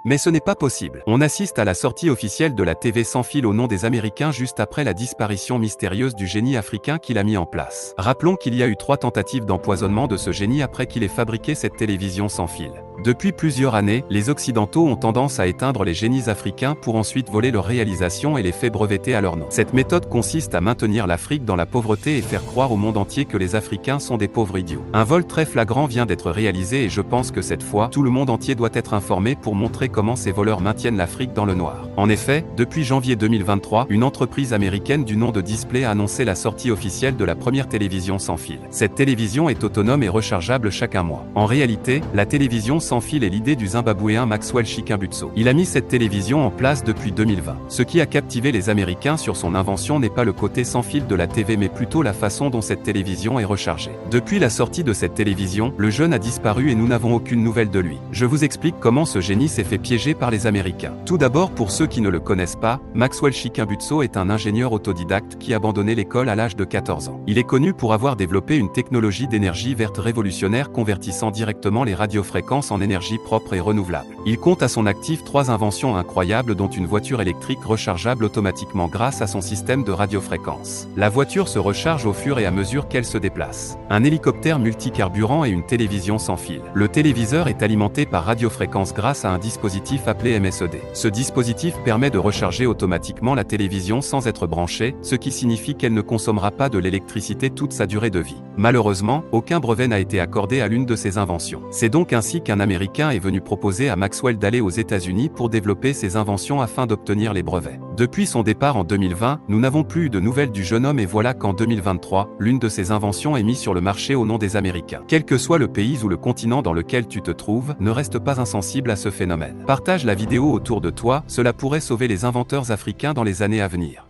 Mais ce n'est pas possible. On assiste à la sortie officielle de la TV sans fil au nom des Américains juste après la disparition mystérieuse du génie africain qu'il a mis en place. Rappelons qu'il y a eu 3 tentatives d'empoisonnement de ce génie après qu'il ait fabriqué cette télévision sans fil. Depuis plusieurs années, les Occidentaux ont tendance à éteindre les génies africains pour ensuite voler leurs réalisations et les faits brevetés à leur nom. Cette méthode consiste à maintenir l'Afrique dans la pauvreté et faire croire au monde entier que les Africains sont des pauvres idiots. Un vol très flagrant vient d'être réalisé et je pense que cette fois, tout le monde entier doit être informé pour montrer comment ces voleurs maintiennent l'Afrique dans le noir. En effet, depuis janvier 2023, une entreprise américaine du nom de Display a annoncé la sortie officielle de la première télévision sans fil. Cette télévision est autonome et rechargeable chaque mois. En réalité, la télévision sans fil est l'idée du Zimbabwéen Maxwell Chikambutso. Il a mis cette télévision en place depuis 2020. Ce qui a captivé les Américains sur son invention n'est pas le côté sans fil de la TV mais plutôt la façon dont cette télévision est rechargée. Depuis la sortie de cette télévision, le jeune a disparu et nous n'avons aucune nouvelle de lui. Je vous explique comment ce génie s'est fait piéger par les Américains. Tout d'abord, pour ceux qui ne le connaissent pas, Maxwell Chikambutso est un ingénieur autodidacte qui a abandonné l'école à l'âge de 14 ans. Il est connu pour avoir développé une technologie d'énergie verte révolutionnaire convertissant directement les radiofréquences en énergie propre et renouvelable. Il compte à son actif 3 inventions incroyables dont une voiture électrique rechargeable automatiquement grâce à son système de radiofréquences. La voiture se recharge au fur et à mesure qu'elle se déplace. Un hélicoptère multicarburant et une télévision sans fil. Le téléviseur est alimenté par radiofréquence grâce à un dispositif appelé MSED. Ce dispositif permet de recharger automatiquement la télévision sans être branchée, ce qui signifie qu'elle ne consommera pas de l'électricité toute sa durée de vie. Malheureusement, aucun brevet n'a été accordé à l'une de ces inventions. C'est donc ainsi qu'un Américain est venu proposer à Maxwell d'aller aux États-Unis pour développer ses inventions afin d'obtenir les brevets. Depuis son départ en 2020, nous n'avons plus eu de nouvelles du jeune homme et voilà qu'en 2023, l'une de ses inventions est mise sur le marché au nom des Américains. Quel que soit le pays ou le continent dans lequel tu te trouves, ne reste pas insensible à ce phénomène. Partage la vidéo autour de toi, cela pourrait sauver les inventeurs africains dans les années à venir.